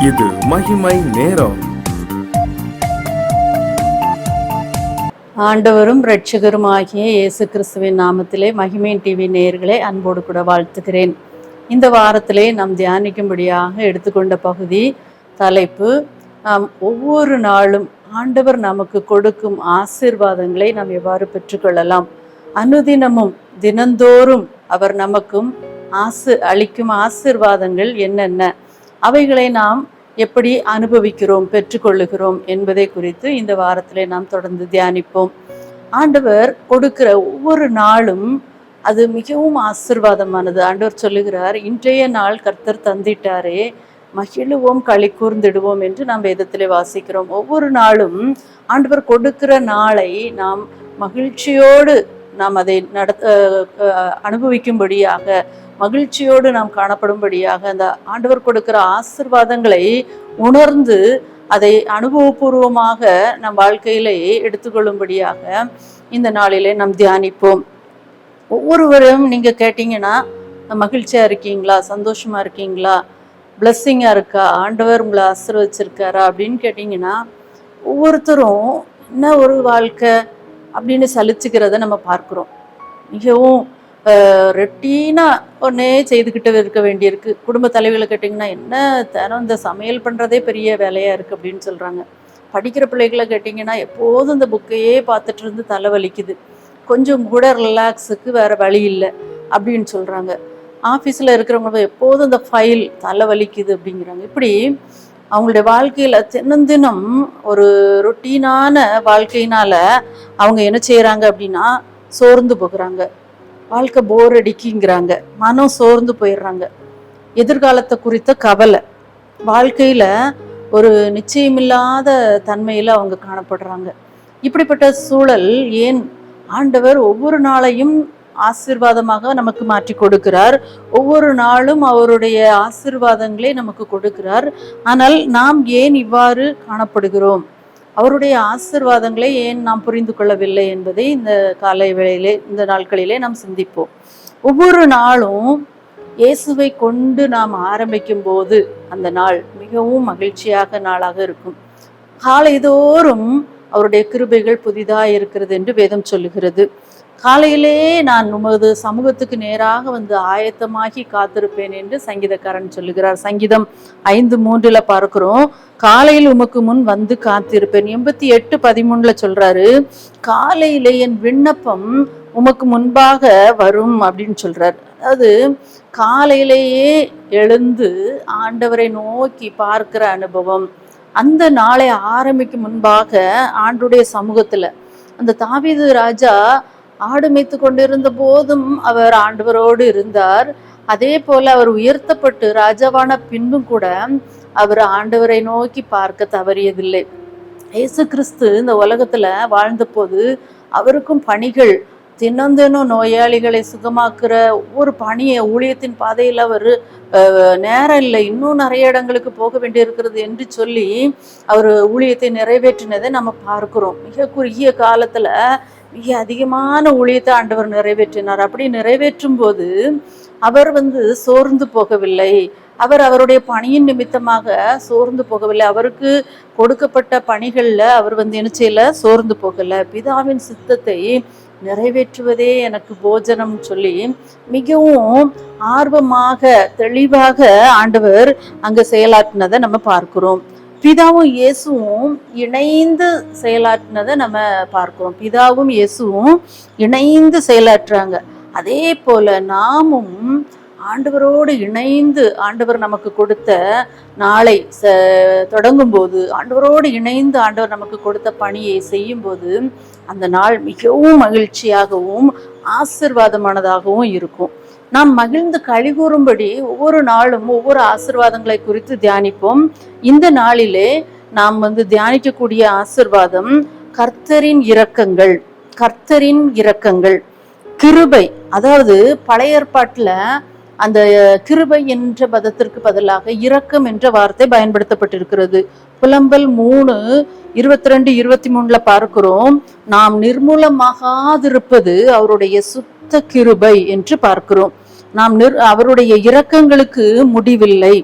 இது மகிமை நேரம். ஆண்டவரும் இரட்சகருமாகிய இயேசு கிறிஸ்துவின் நாமத்திலே மகிமை டிவி நேயர்களை அன்போடு கூட வாழ்த்துகிறேன். இந்த வாரத்திலே நாம் தியானிக்கும்படியாக எடுத்துக்கொண்ட பகுதி தலைப்பு, நாம் ஒவ்வொரு நாளும் ஆண்டவர் நமக்கு கொடுக்கும் ஆசீர்வாதங்களை நாம் எவ்வாறு பெற்றுக்கொள்ளலாம். அனுதினமும் தினந்தோறும் அவர் நமக்கும் அளிக்கும் ஆசீர்வாதங்கள் என்னென்ன, அவைகளை நாம் எப்படி அனுபவிக்கிறோம், பெற்றுக்கொள்ளுகிறோம் என்பதை குறித்து இந்த வாரத்திலே நாம் தொடர்ந்து தியானிப்போம். ஆண்டவர் கொடுக்கிற ஒவ்வொரு நாளும் அது மிகவும் ஆசீர்வாதமானது. ஆண்டவர் சொல்லுகிறார், இன்றைய நாள் கர்த்தர் தந்திட்டாரே, மகிழுவோம் களி கூர்ந்திடுவோம் என்று நாம் வேதத்திலே வாசிக்கிறோம். ஒவ்வொரு நாளும் ஆண்டவர் கொடுக்கிற நாளை நாம் மகிழ்ச்சியோடு நாம் அதை அனுபவிக்கும்படியாக, மகிழ்ச்சியோடு நாம் காணப்படும்படியாக, அந்த ஆண்டவர் கொடுக்கிற ஆசீர்வாதங்களை உணர்ந்து அதை அனுபவபூர்வமாக நம் வாழ்க்கையிலே எடுத்துக்கொள்ளும்படியாக இந்த நாளிலே நாம் தியானிப்போம். ஒவ்வொருவரும் நீங்கள் கேட்டிங்கன்னா, மகிழ்ச்சியாக இருக்கீங்களா, சந்தோஷமாக இருக்கீங்களா, பிளஸ்ஸிங்காக இருக்கா, ஆண்டவர் உங்களை ஆசீர்வதிச்சிருக்காரா அப்படின்னு கேட்டிங்கன்னா, ஒவ்வொருத்தரும் என்ன ஒரு வாழ்க்கை அப்படின்னு சலிச்சுக்கிறத நம்ம பார்க்குறோம். மிகவும் ரொட்டீனாக ஒன்றே செய்துக்கிட்டு இருக்க வேண்டியிருக்கு. குடும்ப தலைவிகளை கேட்டிங்கன்னா, என்ன தினம் இந்த சமையல் பண்ணுறதே பெரிய வேலையாக இருக்குது அப்படின்னு சொல்கிறாங்க. படிக்கிற பிள்ளைகளை கேட்டிங்கன்னா, எப்போதும் இந்த புக்கையே பார்த்துட்டு இருந்து தலைவலிக்குது, கொஞ்சம் கூட ரிலாக்ஸுக்கு வேறு வழி இல்லை அப்படின்னு சொல்கிறாங்க. ஆஃபீஸில் இருக்கிறவங்க எப்போதும் இந்த ஃபைல் தலைவலிக்குது அப்படிங்கிறாங்க. இப்படி அவங்களுடைய வாழ்க்கையில் தினம் ஒரு ரொட்டீனான வாழ்க்கையினால் அவங்க என்ன செய்கிறாங்க அப்படின்னா, சோர்ந்து போகிறாங்க. வாழ்க்கை போர் அடிக்குங்கிறாங்க, மனம் சோர்ந்து போயிடுறாங்க. எதிர்காலத்தை குறித்த கவலை, வாழ்க்கையில் ஒரு நிச்சயமில்லாத தன்மையில் அவங்க காணப்படுறாங்க. இப்படிப்பட்ட சூழல் ஏன் ஆண்டவர் ஒவ்வொரு நாளையும் ஆசீர்வாதமாக நமக்கு மாற்றி கொடுக்கிறார். ஒவ்வொரு நாளும் அவருடைய ஆசீர்வாதங்களை நமக்கு கொடுக்கிறார். ஆனால் நாம் ஏன் இவ்வாறு காணப்படுகிறோம், அவருடைய ஆசீர்வாதங்களை ஏன் நாம் புரிந்து கொள்ளவில்லை என்பதை இந்த காலை வேளையிலே, இந்த நாட்களிலே நாம் சிந்திப்போம். ஒவ்வொரு நாளும் இயேசுவை கொண்டு நாம் ஆரம்பிக்கும் போது அந்த நாள் மிகவும் மகிழ்ச்சியாக நாளாக இருக்கும். காலைதோறும் அவருடைய கிருபைகள் புதிதாக இருக்கிறது என்று வேதம் சொல்லுகிறது. காலையிலே நான் உமது சமூகத்துக்கு நேராக வந்து ஆயத்தமாகி காத்திருப்பேன் என்று சங்கீதக்காரன் சொல்லுகிறார். சங்கீதம் 5:3 பார்க்கிறோம், காலையில் உமக்கு முன் வந்து காத்திருப்பேன். 88:13 சொல்றாரு, காலையிலே என் விண்ணப்பம் உமக்கு முன்பாக வரும் அப்படின்னு சொல்றாரு. அதாவது காலையிலேயே எழுந்து ஆண்டவரை நோக்கி பார்க்கிற அனுபவம், அந்த நாளை ஆரம்பிக்கும் முன்பாக ஆண்டுடைய சமூகத்துல, அந்த தாவீது ராஜா ஆடு மேய்த்து கொண்டிருந்த போதும் அவர் ஆண்டவரோடு இருந்தார். அதே போல அவர் உயர்த்தப்பட்டு ராஜாவான பின்பும் கூட அவர் ஆண்டவரை நோக்கி பார்க்க தவறியதில்லை. இயேசு கிறிஸ்து இந்த உலகத்துல வாழ்ந்த போது அவருக்கும் பணிகள், தினம் நோயாளிகளை சுகமாக்குற ஒவ்வொரு பணியை, ஊழியத்தின் பாதையில் அவர் நேரம் இல்லை, இன்னும் நிறைய இடங்களுக்கு போக வேண்டியிருக்கிறது என்று சொல்லி அவர் ஊழியத்தை நிறைவேற்றினதை நம்ம பார்க்கிறோம். மிக குறுகிய காலத்துல மிக அதிகமான ஊழியத்தை ஆண்டவர் நிறைவேற்றினார். அப்படி நிறைவேற்றும் போது அவர் சோர்ந்து போகவில்லை. அவர் அவருடைய பணியின் நிமித்தமாக சோர்ந்து போகவில்லை. அவருக்கு கொடுக்கப்பட்ட பணிகளில் அவர் என்ன செய்யல, சோர்ந்து போகலை. பிதாவின் சித்தத்தை நிறைவேற்றுவதே எனக்கு போஜனம் சொல்லி மிகவும் ஆர்வமாக தெளிவாக ஆண்டவர் அங்கே செயலாற்றினதை நம்ம பார்க்கிறோம். பிதாவும் இயேசுவும் இணைந்து செயலாற்றினதை நம்ம பார்க்கிறோம். பிதாவும் இயேசுவும் இணைந்து செயலாற்றுறாங்க. அதே போல நாமும் ஆண்டவரோடு இணைந்து, ஆண்டவர் நமக்கு கொடுத்த நாளை தொடங்கும் போது, ஆண்டவரோடு இணைந்து ஆண்டவர் நமக்கு கொடுத்த பணியை செய்யும் போது அந்த நாள் மிகவும் மகிழ்ச்சியாகவும் ஆசீர்வாதமானதாகவும் இருக்கும். நாம் மகிழ்ந்து கழிகூறும்படி ஒவ்வொரு நாளும் ஒவ்வொரு ஆசீர்வாதங்களை குறித்து தியானிப்போம். இந்த நாளிலே நாம் தியானிக்கக்கூடிய ஆசீர்வாதம் கர்த்தரின் இரக்கங்கள். கர்த்தரின் இரக்கங்கள், கிருபை. அதாவது பழைய ஏற்பாட்டில் அந்த கிருபை என்ற பதத்திற்கு பதிலாக இரக்கம் என்ற வார்த்தை பயன்படுத்தப்பட்டிருக்கிறது. புலம்பல் 3:22-23 பார்க்கிறோம், நாம் நிர்மூலமாகாதிருப்பது அவருடைய சுத்த கிருபை என்று பார்க்கிறோம். அவருடைய இரக்கங்களுக்கு முடிவில்லை.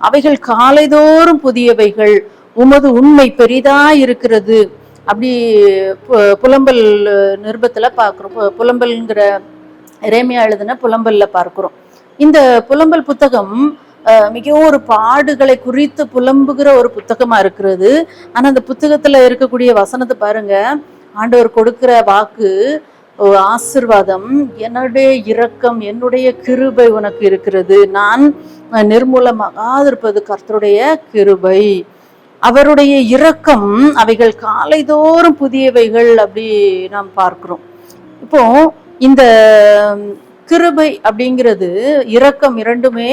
அவைகள் காலைதோறும் புதியவைகள், உமது உண்மை பெரிதா இருக்கிறது. அப்படி புலம்பல் நிருபத்துல பார்க்குறோம். புலம்பல்ங்கிற எரேமியா எழுதின புலம்பல்ல பார்க்கிறோம். இந்த புலம்பல் புத்தகம் மிகவும் ஒரு பாடுகளை குறித்து புலம்புகிற ஒரு புத்தகமா இருக்கிறது. ஆனா அந்த புத்தகத்துல இருக்கக்கூடிய வசனத்தை பாருங்க, ஆண்டவர் கொடுக்கிற வாக்கு ஆசிர்வாதம். என்னுடைய இரக்கம், என்னுடைய கிருபை உனக்கு இருக்கிறது, நான் நிர்மூலமாகாதிருப்பது கர்த்தருடைய கிருபை, அவருடைய இரக்கம் அவைகள் காலைதோறும் புதியவைகள். அப்படி நாம் பார்க்கிறோம். இப்போ இந்த கிருபை அப்படிங்கிறது இரக்கம் இரண்டுமே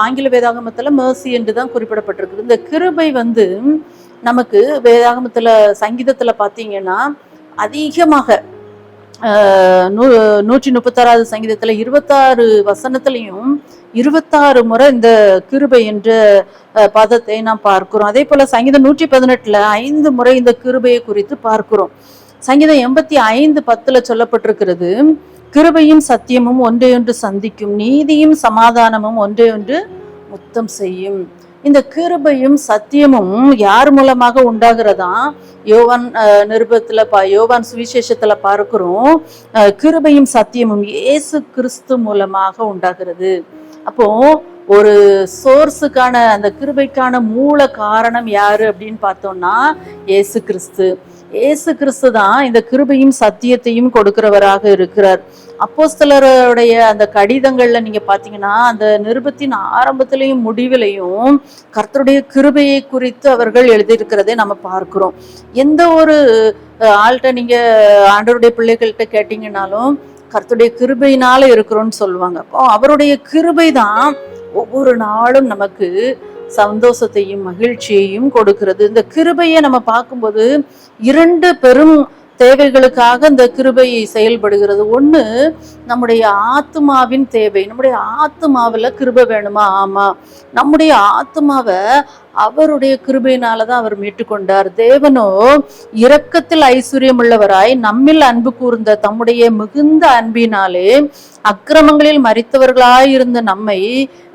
ஆங்கில வேதாகமத்துல மேர்சி என்று தான் குறிப்பிடப்பட்டிருக்கு. இந்த கிருபை நமக்கு வேதாகமத்துல சங்கீதத்துல பார்த்தீங்கன்னா அதிகமாக 136வது சங்கீதத்துல 26 வசனத்திலையும் 26 முறை இந்த கிருபை என்ற பதத்தை நாம் பார்க்கிறோம். அதே போல சங்கீதம் 118ல 5 முறை இந்த கிருபையை குறித்து பார்க்கிறோம். சங்கீதம் 85:10 சொல்லப்பட்டிருக்கிறது, கிருபையும் சத்தியமும் ஒன்றையொன்று சந்திக்கும், நீதியும் சமாதானமும் ஒன்றையொன்று முத்தம் செய்யும். இந்த கிருபையும் சத்தியமும் யார் மூலமாக உண்டாகிறதா? யோவான் நிருபத்துல யோவான் சுவிசேஷத்துல பார்க்கிறோம், கிருபையும் சத்தியமும் இயேசு கிறிஸ்து மூலமாக உண்டாகிறது. அப்போ ஒரு சோர்ஸுக்கான அந்த கிருபைக்கான மூல காரணம் யாரு அப்படின்னு பார்த்தோம்னா இயேசு கிறிஸ்து. இயேசு கிறிஸ்து தான் இந்த கிருபையும் சத்தியத்தையும் கொடுக்கிறவராக இருக்கிறார். அப்போஸ்தலருடைய அந்த கடிதங்கள்ல நீங்க பாத்தீங்கன்னா அந்த நிருபத்தின் ஆரம்பத்திலையும் முடிவிலையும் கர்த்தருடைய கிருபையை குறித்து அவர்கள் எழுதியிருக்கிறதை நம்ம பார்க்கிறோம். எந்த ஒரு ஆள்கிட்ட நீங்க ஆண்டவருடைய பிள்ளைகள்கிட்ட கேட்டீங்கன்னாலும் கர்த்தருடைய கிருபையினால இருக்கிறோம்னு சொல்லுவாங்க. அப்போ அவருடைய கிருபை தான் ஒவ்வொரு நாளும் நமக்கு சந்தோஷத்தையும் மகிழ்ச்சியையும் கொடுக்கிறது. இந்த கிருபையை நம்ம பார்க்கும்போது 2 பெரும் தேவைகளுக்காக இந்த கிருபை செயல்படுகிறது. ஒண்ணு, நம்முடைய ஆத்மாவின் தேவை. நம்முடைய ஆத்மாவில கிருபை வேணுமா? ஆமா. நம்முடைய ஆத்மாவை அவருடைய கிருபையினாலதான் அவர் மீட்டுக்கொண்டார். தேவனோ இரக்கத்தில் ஐஸ்வர்யம் உள்ளவராய் நம்மில் அன்பு கூர்ந்த தம்முடைய மிகுந்த அன்பினாலே அக்கிரமங்களில் மரித்தவர்களாயிருந்த நம்மை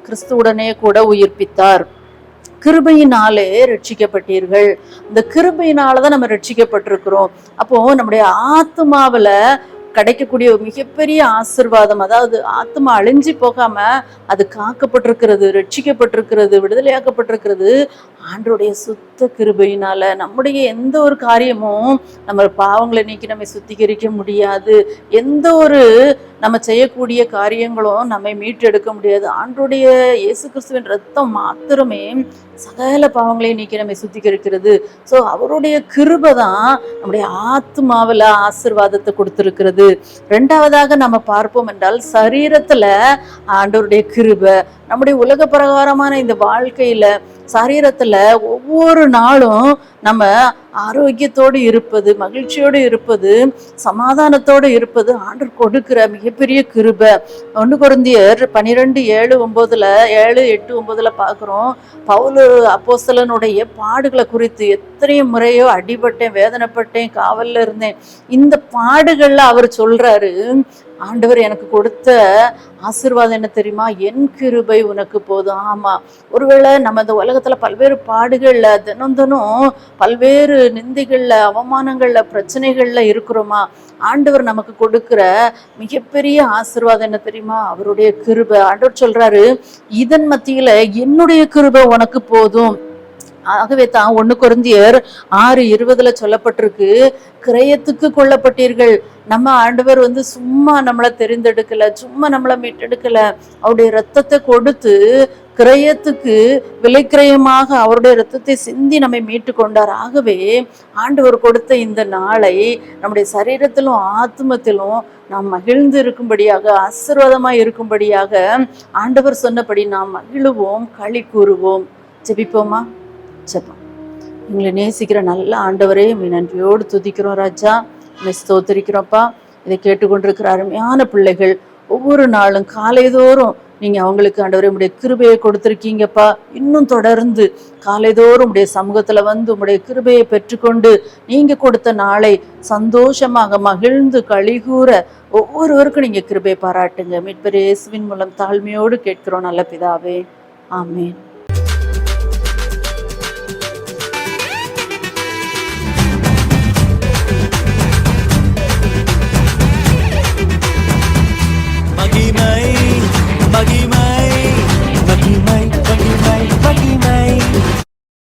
கிறிஸ்துவுடனே கூட உயிர்ப்பித்தார். கிருபையினாலே ரட்சிக்கப்பட்டீர்கள். இந்த கிருபையினாலதான் நம்ம ரட்சிக்கப்பட்டிருக்கிறோம். அப்போ நம்முடைய ஆத்மாவில கிடைக்கக்கூடிய மிகப்பெரிய ஆசீர்வாதம், அதாவது ஆத்மா அழிஞ்சு போகாம அது காக்கப்பட்டிருக்கிறது, ரட்சிக்கப்பட்டிருக்கிறது, விடுதலையாக்கப்பட்டிருக்கிறது ஆண்டவருடைய சுத்த கிருபையினால. நம்முடைய எந்த ஒரு காரியமும் நம்ம பாவங்களை நீக்கி நம்மை சுத்திகரிக்க முடியாது. எந்த ஒரு நம்ம செய்யக்கூடிய காரியங்களும் நம்மை மீட்டெடுக்க முடியாது. ஆண்டவருடைய இயேசு கிறிஸ்துவின் ரத்தம் மாத்திரமே சகல பாவங்களை நீக்கி நம்மை சுத்திகரிக்கிறது. ஸோ அவருடைய கிருபை தான் நம்முடைய ஆத்மாவில் ஆசீர்வாதத்தை கொடுத்திருக்கிறது. 2வதாக நம்ம பார்ப்போம் என்றால் சரீரத்துல ஆண்டவருடைய கிருபை. நம்முடைய உலக பிரகாரமான இந்த வாழ்க்கையில சரீரத்துல ஒவ்வொரு நாளும் நம்ம ஆரோக்கியத்தோடு இருப்பது, மகிழ்ச்சியோடு இருப்பது, சமாதானத்தோடு இருப்பது ஆண்டவர் கொடுக்கிற மிகப்பெரிய கிருபை. 1 கொரிந்தியர் 12:7-9 பார்க்கிறோம். பவுல் அப்போஸ்தலனுடைய பாடுகளை குறித்து எத்தனையோ முறையோ அடிபட்டேன், வேதனைப்பட்டேன், காவல்ல இருந்தேன். இந்த பாடுகள்ல அவர் சொல்றாரு, ஆண்டவர் எனக்கு கொடுத்த ஆசீர்வாதம் என்ன தெரியுமா? என் கிருபை உனக்கு போதும். ஆமா, ஒருவேளை நம்ம இந்த உலகத்துல பல்வேறு பாடுகள்ல தினம் பல்வேறு நிந்தைகள்ல, அவமானங்கள்ல, பிரச்சனைகள்ல இருக்கிறோமா? ஆண்டவர் நமக்கு கொடுக்கிற மிகப்பெரிய ஆசீர்வாதம் என்ன தெரியுமா? அவருடைய கிருபை. ஆண்டவர் சொல்றாரு, இதன் மத்தியில என்னுடைய கிருபை உனக்கு போதும். ஆகவே தான் 1 கொரிந்தியர் 6:20 சொல்லப்பட்டிருக்கு, கிரயத்துக்கு கொல்லப்பட்டீர்கள். நம்ம ஆண்டவர் சும்மா நம்மளை தெரிந்தெடுக்கல, சும்மா நம்மளை மீட்டெடுக்கல. அவருடைய ரத்தத்தை கொடுத்து கிரயத்துக்கு விலைக்கிரயமாக அவருடைய ரத்தத்தை சிந்தி நம்மை மீட்டு கொண்டார். ஆகவே ஆண்டவர் கொடுத்த இந்த நாளை நம்முடைய சரீரத்திலும் ஆத்மத்திலும் நாம் மகிழ்ந்து இருக்கும்படியாக, ஆசீர்வாதமாய் இருக்கும்படியாக ஆண்டவர் சொன்னபடி நாம் மகிழுவோம், களி கூறுவோம். ஜெபிப்போமா? ஜெபம். எங்களை நேசிக்கிற நல்ல ஆண்டவரே, நன்றியோடு துதிக்கிறோம் ராஜா, ஸ்தோத்திரிக்கிறோம்ப்பா. இதை கேட்டுக்கொண்டிருக்கிற அருமையான பிள்ளைகள் ஒவ்வொரு நாளும் காலைதோறும் நீங்க அவங்களுக்கு ஆண்டவரே உடைய கிருபையை கொடுத்துருக்கீங்கப்பா. இன்னும் தொடர்ந்து காலைதோறும் உடைய சமூகத்துல உடைய கிருபையை பெற்றுக்கொண்டு நீங்க கொடுத்த நாளை சந்தோஷமாக மகிழ்ந்து களிகூற ஒவ்வொருவருக்கும் நீங்க கிருபை பாராட்டுங்க. மீட்பர் இயேசுவின் மூலம் தாழ்மையோடு கேட்கிறோம் நல்ல பிதாவே, ஆமென். மகிமை மகிமை